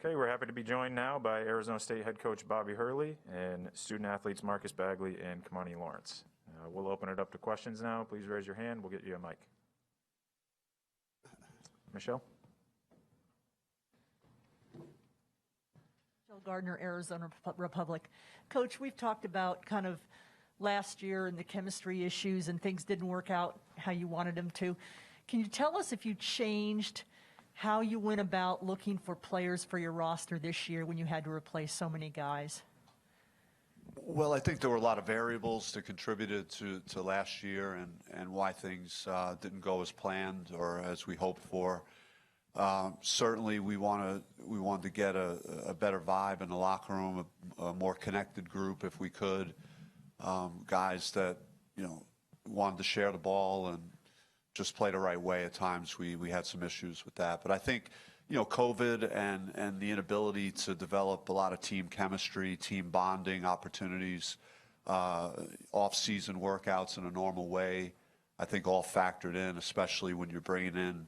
Okay, we're happy to be joined now by Arizona State head coach Bobby Hurley and student athletes Marcus Bagley and Kimani Lawrence. We'll open it up to questions now. Please raise your hand. We'll get you a mic. Michelle? Michelle Gardner, Arizona Republic. Coach, we've talked about kind of last year and the chemistry issues and things didn't work out how you wanted them to. Can you tell us if you changed how you went about looking for players for your roster this year when you had to replace so many guys? Well, I think there were a lot of variables that contributed to last year and why things didn't go as planned or as we hoped for. Certainly, we wanted to get a better vibe in the locker room, a more connected group if we could. Guys that wanted to share the ball and just play the right way. At times we had some issues with that, but I think COVID and the inability to develop a lot of team chemistry, team bonding opportunities, off-season workouts in a normal way, I think all factored in, especially when you're bringing in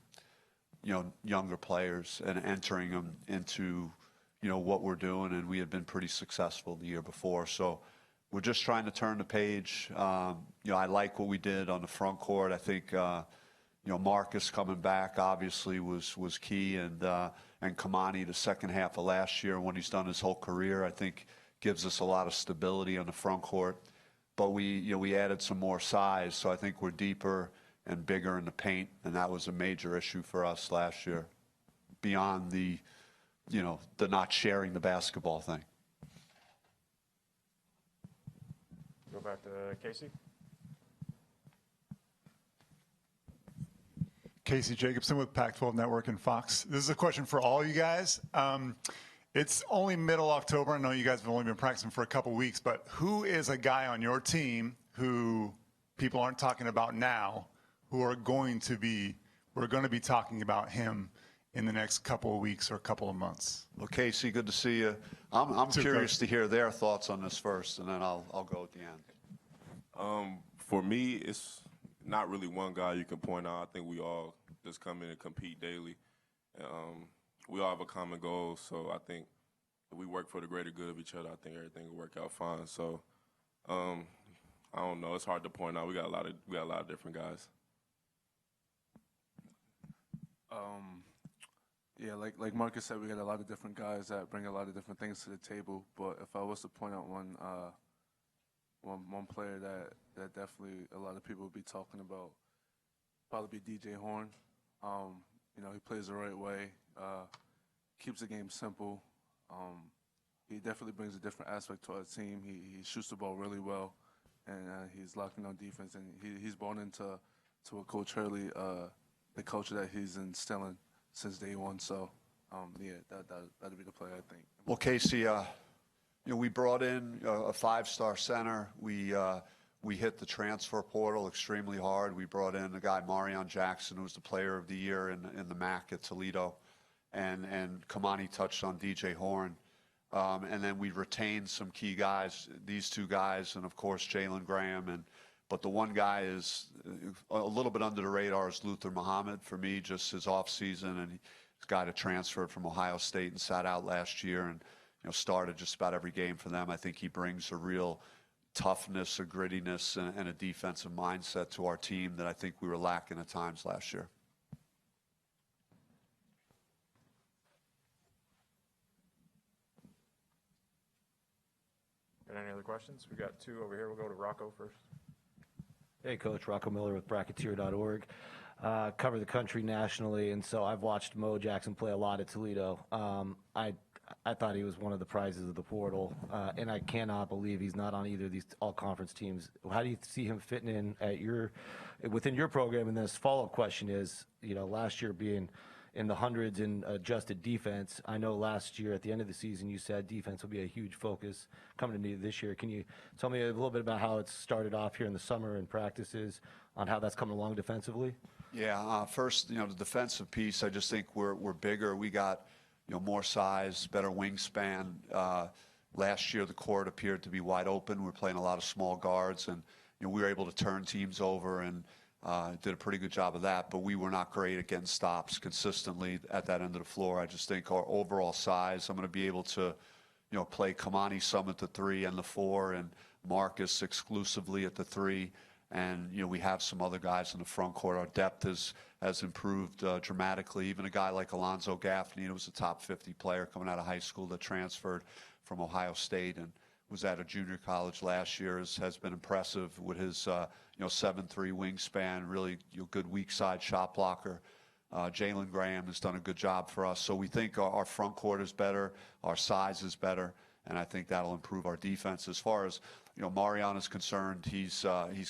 younger players and entering them into what we're doing, and we had been pretty successful the year before. So we're just trying to turn the page. I like what we did on the front court. I think Marcus coming back obviously was key, and Kimani the second half of last year and what he's done his whole career, I think gives us a lot of stability on the front court. But we added some more size, so I think we're deeper and bigger in the paint, and that was a major issue for us last year, beyond the not sharing the basketball thing. Go back to Casey. Casey Jacobson with Pac-12 Network and Fox. This is a question for all you guys. It's only middle October. I know you guys have only been practicing for a couple weeks, but who is a guy on your team who people aren't talking about now, who are going to be talking about him in the next couple of weeks or couple of months? Well, Casey, good to see you. I'm curious to hear their thoughts on this first, and then I'll go at the end. For me, it's not really one guy you can point out. I think we all just come in and compete daily. We all have a common goal, so I think if we work for the greater good of each other, I think everything will work out fine. So I don't know. It's hard to point out. We got a lot of different guys. Yeah, like Marcus said, we got a lot of different guys that bring a lot of different things to the table. But if I was to point out one player that definitely a lot of people would be talking about, probably be DJ Horn. He plays the right way, keeps the game simple. He definitely brings a different aspect to our team. He shoots the ball really well, and he's locking down defense. And he's born into a Coach Hurley, the culture that he's instilling since day one. So, that'd be the player, I think. Well, Casey, we brought in a five-star center. We hit the transfer portal extremely hard. We brought in a guy, Marion Jackson, who was the player of the year in the MAC at Toledo. And Kimani touched on DJ Horn. And then we retained some key guys, these two guys, and of course Jalen Graham. But the one guy is a little bit under the radar is Luther Muhammad for me, just his off season, and he's a guy that transferred from Ohio State and sat out last year and started just about every game for them. I think he brings a real toughness, a grittiness, and a defensive mindset to our team that I think we were lacking at times last year. Got any other questions? We got two over here. We'll go to Rocco first. Hey, Coach. Rocco Miller with Bracketeer.org. Cover the country nationally, and so I've watched Mo Jackson play a lot at Toledo. I thought he was one of the prizes of the portal, and I cannot believe he's not on either of these all-conference teams. How do you see him fitting in within your program? And then his follow-up question is, last year being in the hundreds in adjusted defense. I know last year at the end of the season you said defense will be a huge focus coming into this year. Can you tell me a little bit about how it's started off here in the summer and practices on how that's coming along defensively? Yeah, first, the defensive piece, I just think we're bigger. We got, more size, better wingspan. Last year, the court appeared to be wide open. We're playing a lot of small guards, and we were able to turn teams over and did a pretty good job of that. But we were not great at getting stops consistently at that end of the floor. I just think our overall size, I'm going to be able to, play Kimani some at the 3 and the 4, and Marcus exclusively at the 3. And, we have some other guys in the front court. Our depth has improved dramatically. Even a guy like Alonzo Gaffney, who was a top 50 player coming out of high school that transferred from Ohio State and was at a junior college last year, has been impressive with his 7'3" wingspan, really good weak side shot blocker. Jalen Graham has done a good job for us. So we think our front court is better, our size is better, and I think that'll improve our defense. As far as Marion is concerned, he's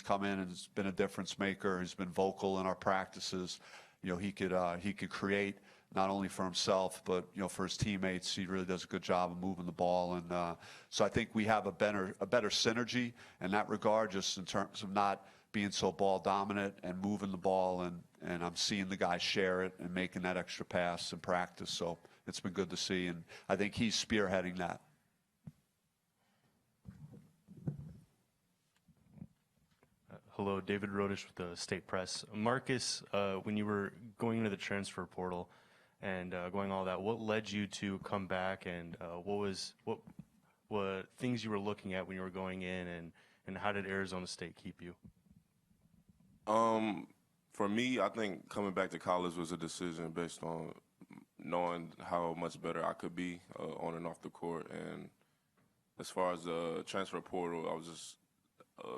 come in and has been a difference maker. He's been vocal in our practices. He could create not only for himself but for his teammates. He really does a good job of moving the ball, and so I think we have a better synergy in that regard, just in terms of not being so ball dominant and moving the ball, and I'm seeing the guys share it and making that extra pass in practice. So it's been good to see, and I think he's spearheading that. Hello, David Rodish with the State Press. Marcus, when you were going into the transfer portal and going all that, what led you to come back, and what things you were looking at when you were going in, and how did Arizona State keep you? For me, I think coming back to college was a decision based on knowing how much better I could be on and off the court. And as far as the transfer portal, I was just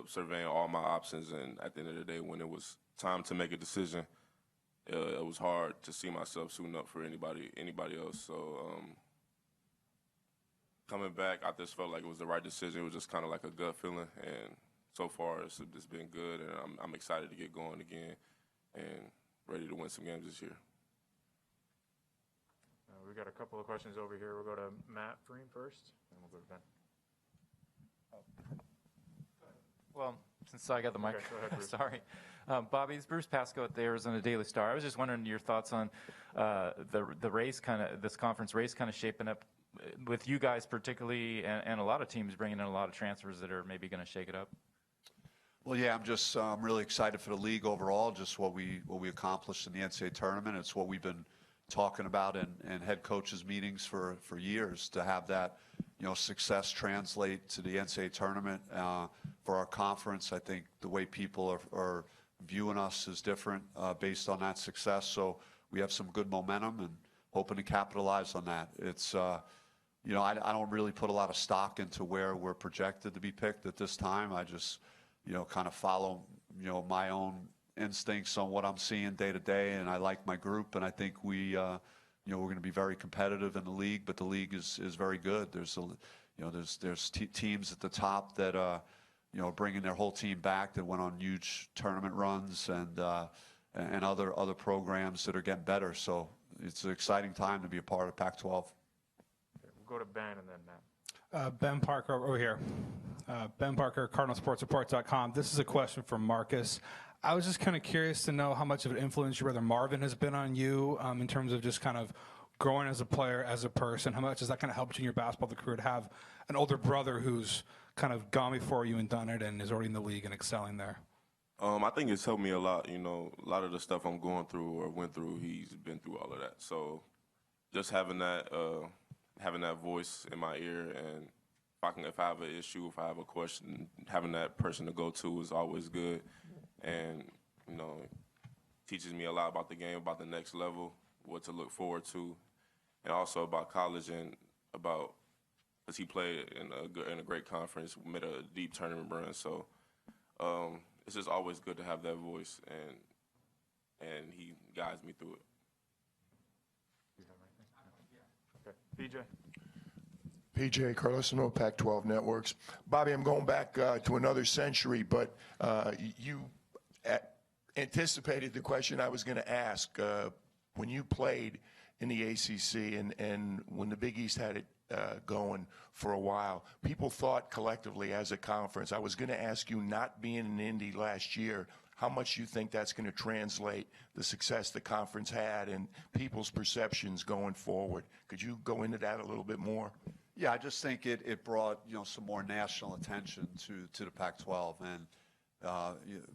surveying all my options, and at the end of the day, when it was time to make a decision, it was hard to see myself suiting up for anybody else. So coming back, I just felt like it was the right decision. It was just kind of like a gut feeling, and so far it's been good, and I'm excited to get going again and ready to win some games this year. We got a couple of questions over here. We'll go to Matt Freem first, and we'll go to Ben. Well, since I got the mic, Okay, go ahead, Bruce. sorry. Bobby, it's Bruce Pascoe at the Arizona Daily Star. I was just wondering your thoughts on the race, this conference race kind of shaping up with you guys particularly, and a lot of teams bringing in a lot of transfers that are maybe going to shake it up. Well, yeah, I'm really excited for the league overall, just what we accomplished in the NCAA tournament. It's what we've been talking about in head coaches meetings for years, to have that success translate to the NCAA tournament. For our conference, I think the way people are viewing us is different based on that success. So we have some good momentum and hoping to capitalize on that. It's I don't really put a lot of stock into where we're projected to be picked at this time. I just kind of follow my own instincts on what I'm seeing day to day, and I like my group, and I think we're going to be very competitive in the league. But the league is very good. There's teams at the top that bringing their whole team back, that went on huge tournament runs, and other programs that are getting better. So it's an exciting time to be a part of Pac-12. Okay, we'll go to Ben and then Matt. Ben Parker over here. Ben Parker, CardinalSportsReport.com. This is a question for Marcus. I was just kind of curious to know how much of an influence your brother Marvin has been on you in terms of just kind of growing as a player, as a person. How much has that kind of helped you in your basketball career to have an older brother who's kind of gone before you and done it and is already in the league and excelling there? I think it's helped me a lot. A lot of the stuff I'm going through or went through, he's been through all of that. So just having that voice in my ear, and if I have an issue, if I have a question, having that person to go to is always good. And, teaches me a lot about the game, about the next level, what to look forward to, and also about college, and because he played in a great conference, made a deep tournament run. So it's just always good to have that voice, and he guides me through it. Okay. PJ Carlosino, Pac-12 Networks. Bobby, I'm going back to another century, but you anticipated the question I was going to ask. when you played in the ACC and when the Big East had it going for a while, people thought collectively as a conference, I was going to ask you, not being in Indy last year, how much you think that's going to translate the success the conference had and people's perceptions going forward. Could you go into that a little bit more? Yeah, I just think it brought, some more national attention to the Pac-12, and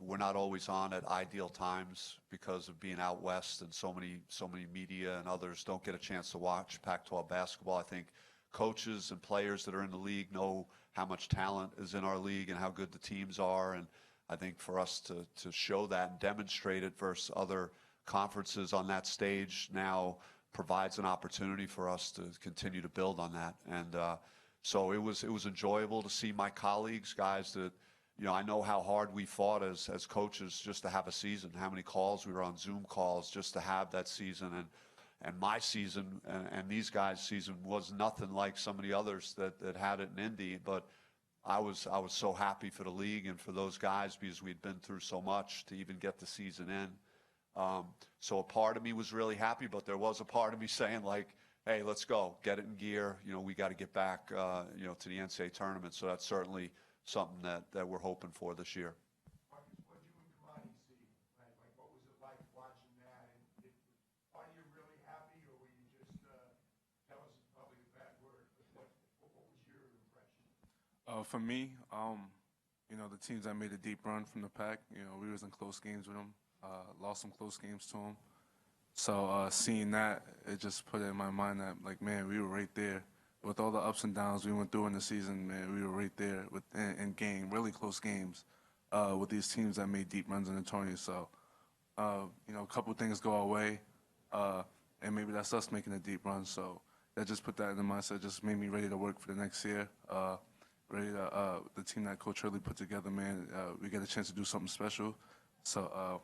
we're not always on at ideal times because of being out west, and so many media and others don't get a chance to watch Pac-12 basketball. I think coaches and players that are in the league know how much talent is in our league and how good the teams are, and I think for us to show that and demonstrate it versus other conferences on that stage now provides an opportunity for us to continue to build on that. And so it was enjoyable to see my colleagues, guys that, I know how hard we fought as coaches just to have a season, how many calls we were on, Zoom calls, just to have that season. And my season and these guys' season was nothing like some of the others that had it in Indy, but I was so happy for the league and for those guys because we'd been through so much to even get the season in. So a part of me was really happy, but there was a part of me saying, like, hey, let's go, get it in gear. We got to get back, to the NCAA tournament. So that's certainly something that we're hoping for this year. What did you and Kimani see? Like, what was it like watching that? And are you really happy, or were you just, tell us probably a bad word, but what was your impression? For me, the teams that made a deep run from the Pac, we was in close games with them, lost some close games to them. So seeing that, it just put it in my mind that, like, man, we were right there. With all the ups and downs we went through in the season, man, we were right there in game, really close games with these teams that made deep runs in the tournament. So, a couple things go our way, and maybe that's us making a deep run. So that just put that in the mindset, just made me ready to work for the next year. Ready to, the team that Coach Hurley put together, man, we get a chance to do something special. So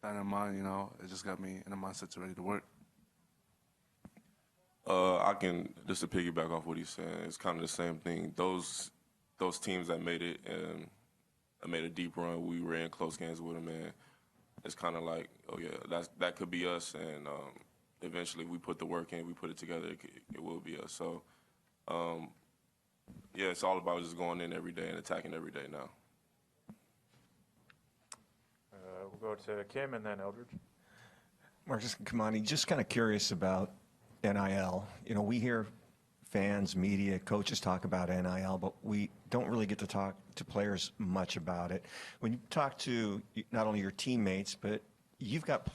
that in mind, it just got me in the mindset to ready to work. I can, just to piggyback off what he's saying, it's kind of the same thing. Those teams that made it and made a deep run, we were in close games with them, and it's kind of like, oh yeah, that could be us, and eventually we put the work in, we put it together, it will be us. So, yeah, it's all about just going in every day and attacking every day now. We'll go to Kim and then Eldridge. Marcus and Kimani, just kind of curious about NIL. We hear fans, media, coaches talk about NIL, but we don't really get to talk to players much about it. When you talk to not only your teammates, but you've got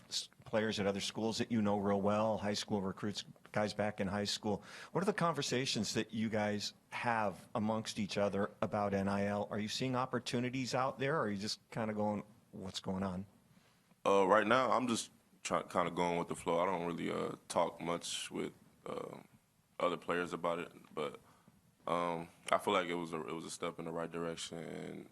players at other schools that you know real well, high school recruits, guys back in high school. What are the conversations that you guys have amongst each other about NIL? Are you seeing opportunities out there, or are you just kind of going, what's going on? Right now, I'm just kind of going with the flow. I don't really talk much with other players about it, but I feel like it was a step in the right direction.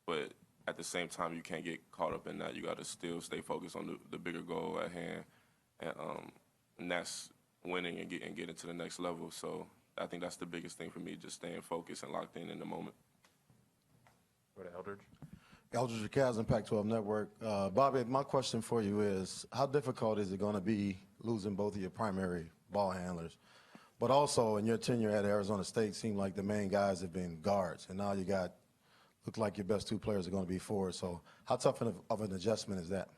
But at the same time, you can't get caught up in that. You got to still stay focused on the bigger goal at hand, and that's winning and getting to the next level. So I think that's the biggest thing for me, just staying focused and locked in the moment. Go to Eldridge. Eldridge Kaz, Pac-12 Network. Bobby, my question for you is, how difficult is it going to be losing both of your primary ball handlers? But also, in your tenure at Arizona State, it seemed like the main guys have been guards, and now look like your best two players are going to be forwards. So how tough of an adjustment is that?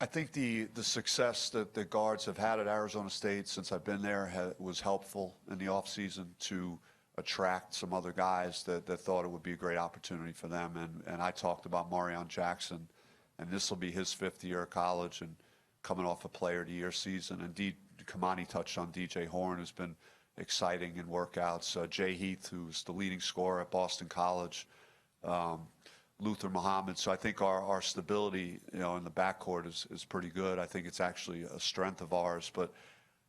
I think the success that the guards have had at Arizona State since I've been there was helpful in the offseason to attract some other guys that thought it would be a great opportunity for them. And I talked about Marion Jackson, and this will be his 5th year of college and coming off a Player of the Year season. And Kimani touched on DJ Horn, who's been exciting in workouts. Jay Heath, who's the leading scorer at Boston College. Luther Muhammad. So I think our stability, in the backcourt is pretty good. I think it's actually a strength of ours. But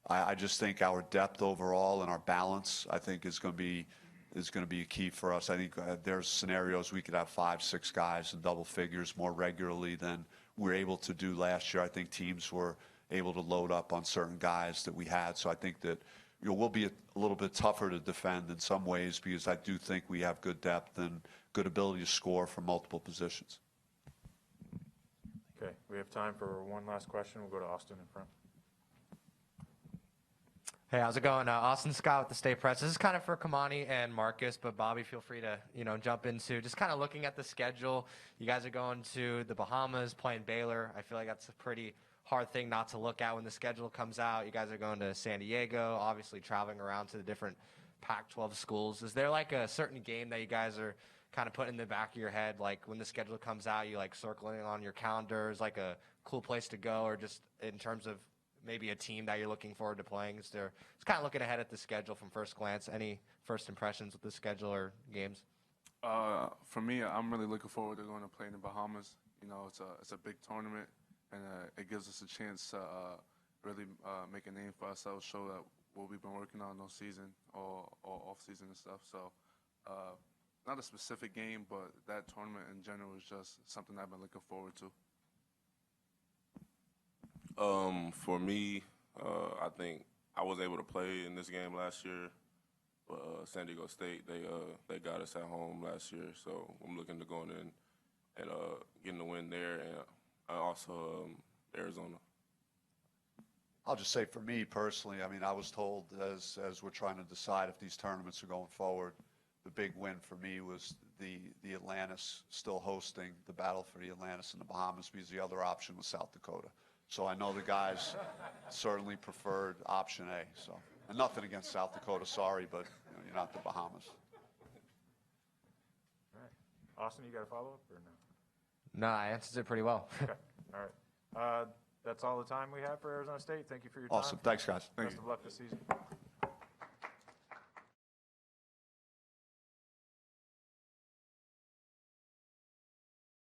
I just think our depth overall and our balance, I think, is going to be a key for us. I think there's scenarios we could have 5, 6 guys in double figures more regularly than we were able to do last year. I think teams were able to load up on certain guys that we had. So I think that we'll be a little bit tougher to defend in some ways because I do think we have good depth and good ability to score from multiple positions. Okay, we have time for one last question. We'll go to Austin in front. Hey, how's it going? Austin Scott with the State Press. This is kind of for Kimani and Marcus, but Bobby, feel free to jump into just kind of looking at the schedule. You guys are going to the Bahamas, playing Baylor. I feel like that's a pretty hard thing not to look at when the schedule comes out. You guys are going to San Diego, obviously traveling around to the different Pac-12 schools. Is there like a certain game that you guys are kind of putting in the back of your head, like when the schedule comes out, you like circling on your calendars, like a cool place to go, or just in terms of maybe a team that you're looking forward to playing? It's kind of looking ahead at the schedule from first glance. Any first impressions with the schedule or games? For me, I'm really looking forward to going to play in the Bahamas. It's a big tournament, and it gives us a chance to really make a name for ourselves, show that what we've been working on all season or off season and stuff. So not a specific game, but that tournament in general is just something I've been looking forward to. For me, I think I was able to play in this game last year, but San Diego State, they got us at home last year, so I'm looking to going in and getting the win there, and also Arizona. I'll just say for me personally, I mean, I was told as we're trying to decide if these tournaments are going forward, the big win for me was the Atlantis still hosting the battle for the Atlantis in the Bahamas, because the other option was South Dakota. So I know the guys certainly preferred option A. So, and nothing against South Dakota, sorry, but you're not the Bahamas. All right. Austin, you got a follow-up or no? No, I answered it pretty well. Okay. All right. That's all the time we have for Arizona State. Thank you for your time. Awesome. Thanks, guys. Best of luck this season.